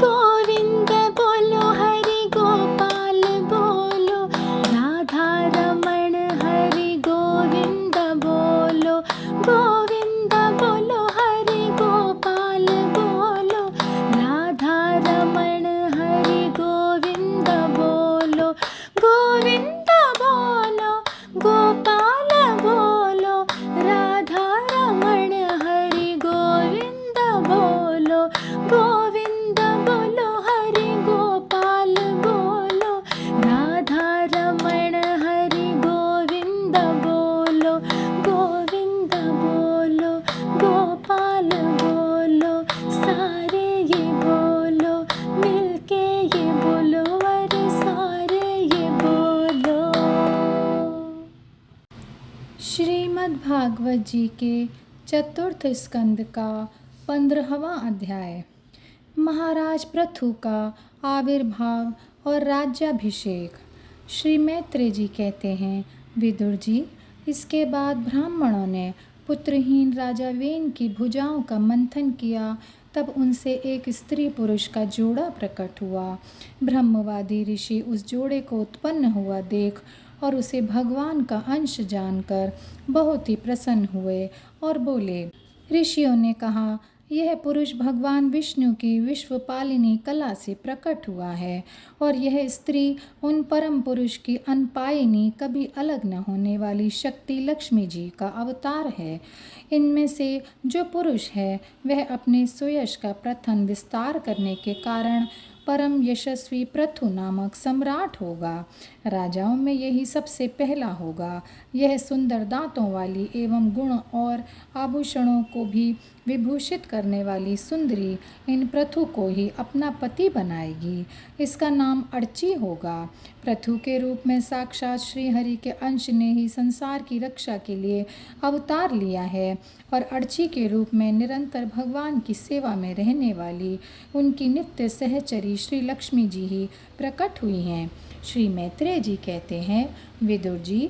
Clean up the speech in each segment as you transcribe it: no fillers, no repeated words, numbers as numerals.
गोविंद बोलो हरि गोपाल बोलो, राधा रमण हरि गोविंद बोलो। गोविंद बोलो हरि गोपाल बोलो, राधा रमण हरि गोविंद बोलो। गोविंद बोलो गोपाल बोलो, राधा रमण हरि गोविंद बोलो। गोविंद बोलो हरि गोपाल बोलो, राधा रमण हरि गोविंद बोलो। गोविंद बोलो गोपाल बोलो, सारे ये बोलो, मिलके ये बोलो, अरे सारे ये बोलो। श्रीमद् भागवत जी के चतुर्थ स्कंद का 15वां अध्याय। महाराज पृथु का आविर्भाव और राज्याभिषेक। श्री मैत्रेय जी कहते हैं, विदुर जी, इसके बाद ब्राह्मणों ने पुत्रहीन राजा वेन की भुजाओं का मंथन किया। तब उनसे एक स्त्री पुरुष का जोड़ा प्रकट हुआ। ब्रह्मवादी ऋषि उस जोड़े को उत्पन्न हुआ देख और उसे भगवान का अंश जानकर बहुत ही प्रसन्न हुए और बोले। ऋषियों ने कहा, यह पुरुष भगवान विष्णु की विश्वपालिनी कला से प्रकट हुआ है और यह स्त्री उन परम पुरुष की अनपायिनी, कभी अलग न होने वाली शक्ति लक्ष्मी जी का अवतार है। इनमें से जो पुरुष है वह अपने सुयश का प्रथम विस्तार करने के कारण परम यशस्वी पृथु नामक सम्राट होगा। राजाओं में यही सबसे पहला होगा। यह सुंदर दांतों वाली एवं गुण और आभूषणों को भी विभूषित करने वाली सुंदरी इन पृथु को ही अपना पति बनाएगी। इसका नाम अर्ची होगा। पृथु के रूप में साक्षात श्री हरि के अंश ने ही संसार की रक्षा के लिए अवतार लिया है और अर्ची के रूप में निरंतर भगवान की सेवा में रहने वाली उनकी नित्य सहचरी श्री लक्ष्मी जी ही प्रकट हुई हैं। श्री मैत्रेय जी कहते हैं, विदुर जी,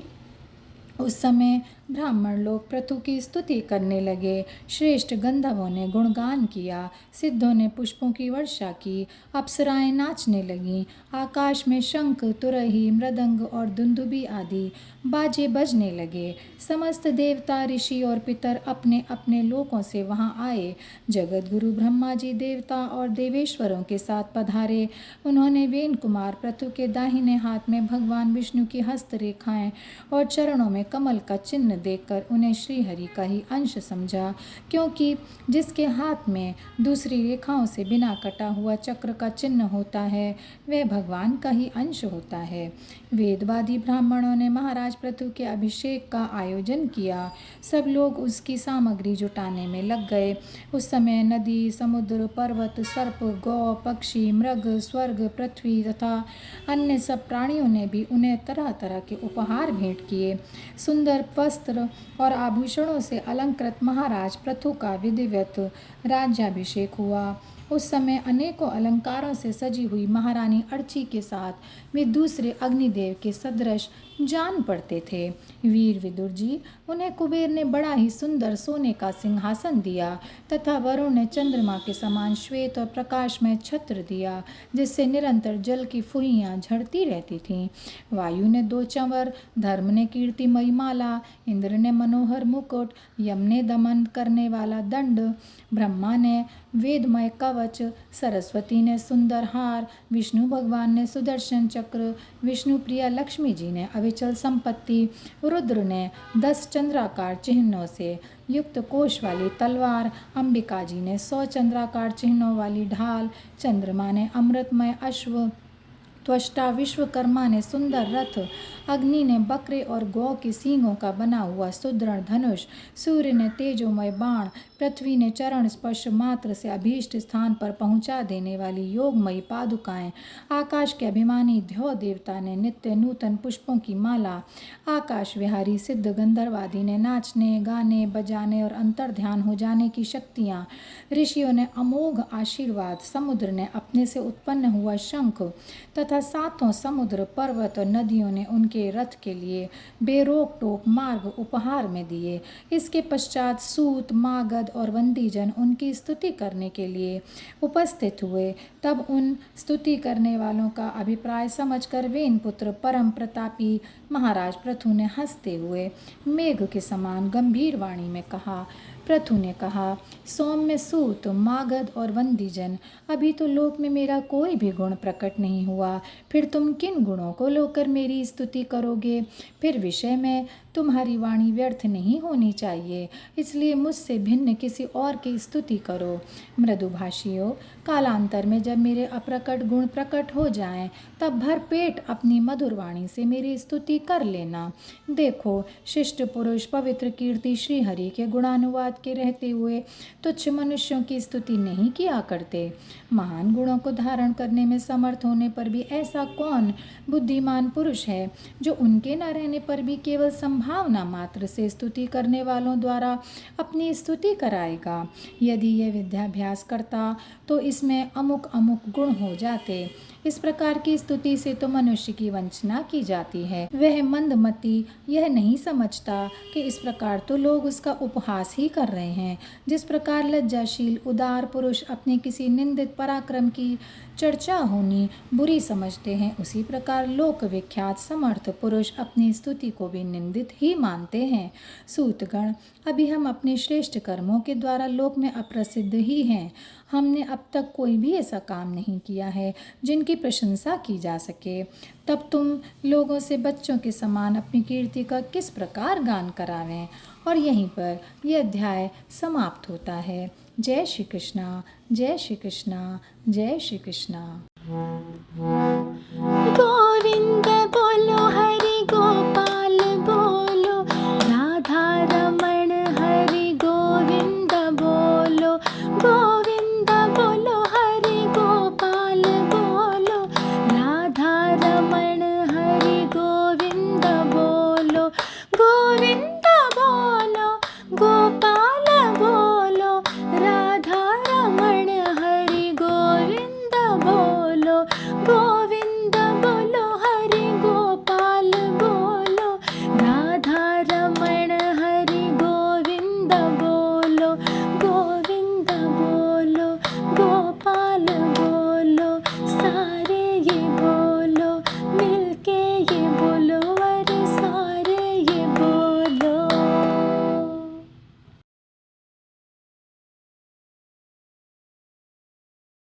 उस समय ब्राह्मण लोग पृथु की स्तुति करने लगे। श्रेष्ठ गंधर्वों ने गुणगान किया, सिद्धों ने पुष्पों की वर्षा की, अप्सराएं नाचने लगीं। आकाश में शंख, तुरही, मृदंग और दुंदुबी आदि बाजे बजने लगे। समस्त देवता, ऋषि और पितर अपने अपने लोकों से वहां आए। जगत गुरु ब्रह्मा जी देवता और देवेश्वरों के साथ पधारे। उन्होंने वेन कुमार पृथु के दाहिने हाथ में भगवान विष्णु की हस्तरेखाएं और चरणों में कमल का चिन्ह देखकर उन्हें श्रीहरि का ही अंश समझा, क्योंकि जिसके हाथ में दूसरी रेखाओं से बिना कटा हुआ चक्र का चिन्ह होता है वह भगवान का ही अंश होता है। वेदवादी ब्राह्मणों ने महाराज पृथु के अभिषेक का आयोजन किया। सब लोग उसकी सामग्री जुटाने में लग गए। उस समय नदी, समुद्र, पर्वत, सर्प, गौ, पक्षी, मृग, स्वर्ग, पृथ्वी तथा अन्य सब प्राणियों ने भी उन्हें तरह तरह के उपहार भेंट किए। सुंदर वस्त्र और आभूषणों से अलंकृत महाराज पृथु का विधिवत राज्याभिषेक हुआ। उस समय अनेकों अलंकारों से सजी हुई महारानी अर्ची के साथ वे दूसरे अग्निदेव के सदृश जान पड़ते थे। वीर विदुर जी, उन्हें कुबेर ने बड़ा ही सुंदर सोने का सिंहासन दिया तथा वरुण ने चंद्रमा के समान श्वेत और प्रकाशमय छत्र दिया, जिससे निरंतर जल की फुहियाँ झड़ती रहती थीं। वायु ने 2 चंवर, धर्म ने कीर्तिमयी माला, इंद्र ने मनोहर मुकुट, यम ने दमन करने वाला दंड, ब्रह्मा ने वेदमय कवच, सरस्वती ने सुंदर हार, विष्णु भगवान ने सुदर्शन चक्र, विष्णु प्रिया लक्ष्मी जी ने अविचल संपत्ति, रुद्र ने 10 चंद्राकार चिन्हों से युक्त कोश वाली तलवार, अंबिका जी ने 100 चंद्राकार चिन्हों वाली ढाल, चंद्रमा ने अमृतमय अश्व, त्वष्टा विश्वकर्मा ने सुंदर रथ, अग्नि ने बकरे और गौ के सींगों का बना हुआ सुदृढ़ धनुष, सूर्य ने तेजोमय बाण, पृथ्वी ने चरण स्पर्श मात्र से अभीष्ट स्थान पर पहुंचा देने वाली योगमयी पादुकाएं, आकाश के अभिमानी ध्यो देवता ने नित्य नूतन पुष्पों की माला, आकाश विहारी सिद्ध गंधर्वादि ने नाचने, गाने, बजाने और अंतर्ध्यान हो जाने की शक्तियाँ, ऋषियों ने अमोघ आशीर्वाद, समुद्र ने अपने से उत्पन्न हुआ शंख तथा 7 समुद्र, पर्वत और नदियों ने उनकी उनके रथ के लिए बेरोक टोक मार्ग उपहार में दिए। इसके पश्चात सूत, मागध और वंदीजन उनकी स्तुति करने के लिए उपस्थित हुए। तब उन स्तुति करने वालों का अभिप्राय समझकर वेनपुत्र परम प्रतापी महाराज पृथु ने हंसते हुए मेघ के समान गंभीर वाणी में कहा। पृथु ने कहा, सौम्य सूत, मागध और वंदीजन, अभी तो लोक में मेरा कोई भी गुण प्रकट नहीं हुआ, फिर तुम किन गुणों को लेकर मेरी स्तुति करोगे? फिर विषय में तुम्हारी वाणी व्यर्थ नहीं होनी चाहिए, इसलिए मुझसे भिन्न किसी और की स्तुति करो। मृदुभाषियों, कालांतर में जब मेरे अप्रकट गुण प्रकट हो जाएं, तब भर पेट अपनी मधुर वाणी से मेरी स्तुति कर लेना। देखो, शिष्ट पुरुष पवित्र कीर्ति श्री हरि के गुणानुवाद के रहते हुए तुच्छ मनुष्यों की स्तुति नहीं किया करते। महान गुणों को धारण करने में समर्थ होने पर भी ऐसा कौन बुद्धिमान पुरुष है जो उनके न रहने पर भी केवल संभावना मात्र से स्तुति करने वालों द्वारा अपनी स्तुति कराएगा? यदि यह विद्याभ्यास करता तो इसमें अमुक अमुक गुण हो जाते। इस प्रकार की स्तुति से तो मनुष्य की वंचना की जाती है। वह मंदमती यह नहीं समझता कि इस प्रकार तो लोग उसका उपहास ही कर रहे हैं। जिस प्रकार लज्जाशील उदार पुरुष अपने किसी निंदित पराक्रम की चर्चा होनी बुरी समझते हैं, उसी प्रकार लोक विख्यात समर्थ पुरुष अपनी स्तुति को भी निंदित ही मानते हैं। सूतगण, अभी हम अपने श्रेष्ठ कर्मों के द्वारा लोक में अप्रसिद्ध ही हैं। हमने अब तक कोई भी ऐसा काम नहीं किया है जिनकी प्रशंसा की जा सके। तब तुम लोगों से बच्चों के समान अपनी कीर्ति का किस प्रकार गान करावें? और यहीं पर यह अध्याय समाप्त होता है। जय श्री कृष्णा, जय श्री कृष्णा, जय श्री कृष्णा। गोविंद बोलो